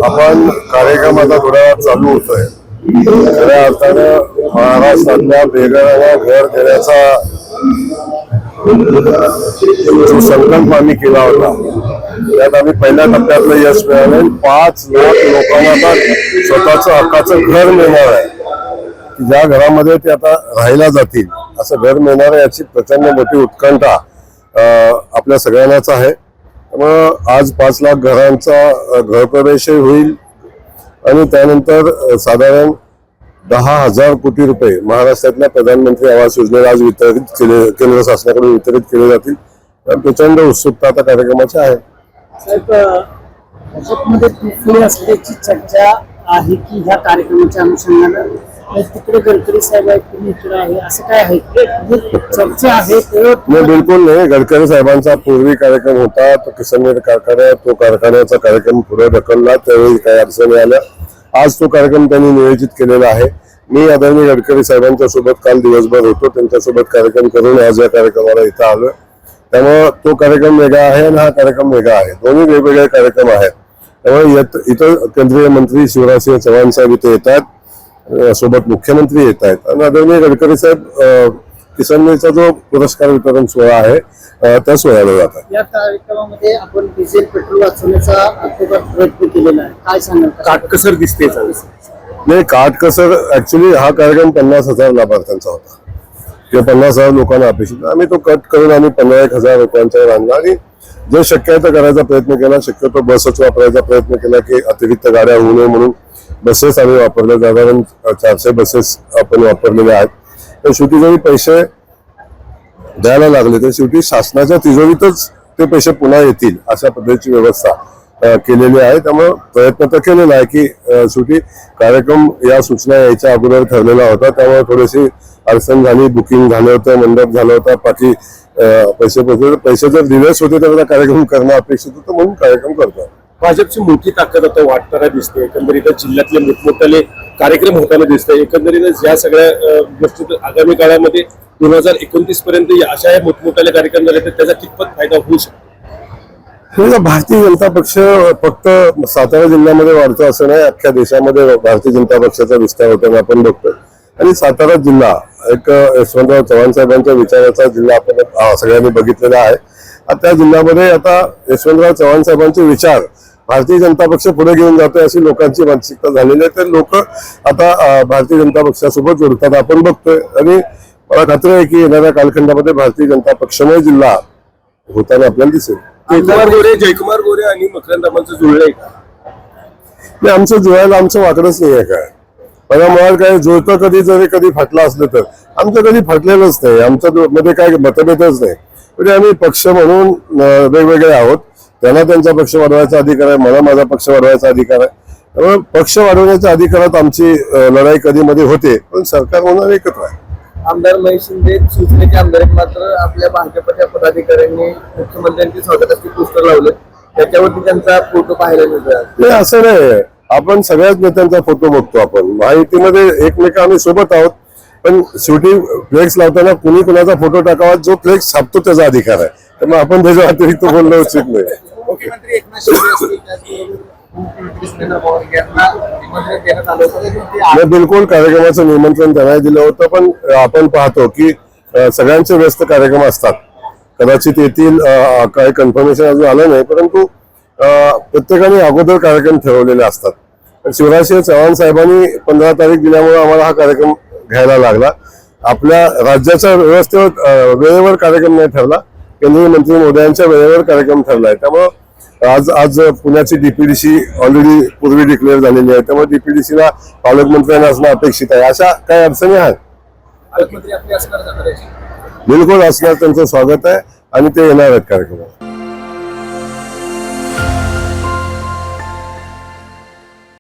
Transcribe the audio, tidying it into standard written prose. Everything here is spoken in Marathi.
आपण कार्यक्रम आता थोड्या वेळात चालू होतोय. खऱ्या अर्थानं महाराष्ट्रातल्या बेघरांना घर देण्याचा जो संकल्प आम्ही केला होता त्यात आम्ही पहिल्या टप्प्यातलं यश मिळालं. 5 लाख लोकांना आता स्वतःचं हक्काचं घर मिळणार आहे की ज्या घरामध्ये ते आता राहायला जातील असं घर मिळणार आहे याची प्रचंड मोठी उत्कंठा आपल्या सगळ्यांनाच आहे. त्यामुळं आज 5 लाख घरांचा गृहप्रवेशही होईल आणि त्यानंतर साधारण 10,000 कोटी रुपये महाराष्ट्रातल्या प्रधानमंत्री आवास योजनेला आज वितरित केले, केंद्र शासनाकडून वितरित केले जातील. प्रचंड उत्सुकता आता कार्यक्रमाची आहे. साहेब, भाजपमध्ये तुफळी असल्याची चर्चा आहे की ह्या कार्यक्रमाच्या अनुषंगानं तिकडे गडकरी साहेब आहेत, तुम्ही इकडे आहे, असं काय आहे चर्चा आहे? नाही, बिलकुल नाही. गडकरी साहेबांचा पूर्वी कार्यक्रम होता तो किसननेर कारखाना, तो कारखान्याचा कार्यक्रम पुढे ढकलला, त्यावेळी काही अडचणी आल्या. आज तो कार्यक्रम त्यांनी नियोजित केलेला आहे. मी आदरणीय गडकरी साहेबांच्या सोबत काल दिवसभर होतो, त्यांच्यासोबत कार्यक्रम करून आज या कार्यक्रमाला इथं आलो. त्यामुळे तो कार्यक्रम वेगळा आहे आणि हा कार्यक्रम वेगळा आहे. दोन्ही वेगवेगळे कार्यक्रम आहेत. त्यामुळे इथं केंद्रीय मंत्री शिवराजसिंह चौहान साहेब इथे येतात, सोबत मुख्यमंत्री येत आहेत आणि आदरणीय गडकरी साहेब किसननेरचा जो पुरस्कार वितरण सोहळा आहे त्या सोहळ्याला जातात. या कार्यक्रमामध्ये आपण डिझेल पेट्रोल वाचवण्याचा प्रयत्न केलेला आहे, काय सांगाल? काटकसर दिसते. नाही, काटकसर ऍक्च्युली हा कार्यक्रम 50,000 लाभार्थ्यांचा होता किंवा 50,000 लोकांना अपेक्षित. आम्ही तो कट करून आम्ही 15,000 लोकांच्यावर आणला आणि जे शक्य आहे ते करायचा प्रयत्न केला. शक्यतो बसच वापरायचा प्रयत्न केला की अतिरिक्त गाड्या होऊ नये म्हणून बसेस आम्ही वापरल्या. साधारण 400 बसेस आपण वापरलेल्या आहेत. तर शेवटी जरी पैसे द्यायला लागले तर शेवटी शासनाच्या तिजोरीतच ते पैसे पुन्हा येतील अशा पद्धतीची व्यवस्था केलेली आहे. त्यामुळे प्रयत्न तर केलेला आहे की शेवटी कार्यक्रम या सूचना यायच्या अगोदर ठरलेला होता. त्यामुळे थोडीशी अडचण झाली, बुकिंग झालं होतं, मंडप झालं होतं, बाकी पैसे जर दिलेच होते तर कार्यक्रम करणं अपेक्षित होतं म्हणून कार्यक्रम करतो. भाजपची मोठी ताकद आता वाटताना दिसते. एकंदरीत जिल्ह्यातले मोठमोठे कार्यक्रम होताना दिसते. एकंदरीत या सगळ्या गोष्टी आगामी काळामध्ये 2029 पर्यंत अशा या मोठमोठ्या कार्यक्रम झाले तर त्याचा कितपत फायदा होऊ शकतो? भारतीय जनता पक्ष फक्त सातारा जिल्ह्यामध्ये वाढतो असं नाही, अख्ख्या देशामध्ये भारतीय जनता पक्षाचा विस्तार होताना आपण बघतोय. आणि सातारा जिल्हा एक यशवंतराव चव्हाण साहेबांच्या विचाराचा जिल्हा आपण सगळ्यांनी बघितलेला आहे. त्या जिल्ह्यामध्ये आता यशवंतराव चव्हाण साहेबांचे विचार भारतीय जनता पक्ष पुढे घेऊन जातोय अशी लोकांची मानसिकता झालेली आहे. तर लोक आता भारतीय जनता पक्षासोबत जोडतात आपण बघतोय आणि मला खात्री आहे की येणाऱ्या कालखंडामध्ये भारतीय जनता पक्षमय जिल्हा होताना आपल्याला दिसेल. जयकुमार गोरे आणि मकरंद अमांचं जुळलंय का? आमचं जुळायला आमचं वाकडच नाही आहे. काय मला मुळात काय जुळतं कधी फाटलं असलं तर आमचं कधी फाटलेलंच नाही. आमच्या मध्ये काय मतभेदच नाही. म्हणजे आम्ही पक्ष म्हणून वेगवेगळे आहोत. त्यांना त्यांचा पक्ष वाढवायचा अधिकार आहे, मला माझा पक्ष वाढवायचा अधिकार आहे. त्यामुळे पक्ष वाढवण्याच्या अधिकारात आमची लढाई कधी मध्ये होते, पण सरकार होणार एकत्र आहे. आमदार महेश शिंदे सुचनेचे आमदार मात्र आपल्या भाजपच्या पदाधिकाऱ्यांनी मुख्यमंत्र्यांची स्वागताचे पोस्टर लावले, त्याच्यावरती त्यांचा फोटो पाहायला मिळतो. असं नाही, आपण सगळ्याच नेत्यांचा फोटो बघतो. आपण महायुतीमध्ये एकमेक आम्ही सोबत आहोत, पण शेवटी फ्लेक्स लावताना कुणी कुणाचा फोटो टाकावा, जो फ्लेक्स छापतो त्याचा अधिकार आहे. त्यामुळे आपण त्याच्या अतिरिक्त बोलणं उचित नाही. मुख्यमंत्री एकनाथ शिंदे बिलकुल कार्यक्रमाचं निमंत्रण त्यांना दिलं होतं, पण आपण पाहतो की सगळ्यांचे व्यस्त कार्यक्रम असतात. कदाचित येथील काही कन्फर्मेशन अजून आलं नाही, परंतु प्रत्येकाने अगोदर कार्यक्रम ठरवलेले असतात. शिवराजसिंह चव्हाण साहेबांनी 15 तारीख दिल्यामुळे आम्हाला हा कार्यक्रम घ्यायला लागला. आपल्या राज्याच्या व्यवस्थेवर वेळेवर कार्यक्रम नाही ठरला, केंद्रीय मंत्री मोदयांच्या वेळेवर कार्यक्रम ठरलाय. त्यामुळं आज पुण्याची डीपीडीसी ऑलरेडी पूर्वी डिक्लेअर झालेली आहे. त्यामुळे डीपीडीसीला पालकमंत्र्यांना असणं अपेक्षित आहे. अशा काही अडचणी आहेत. बिलकुल असणार, त्यांचं स्वागत आहे आणि ते येणार आहेत कार्यक्रमात.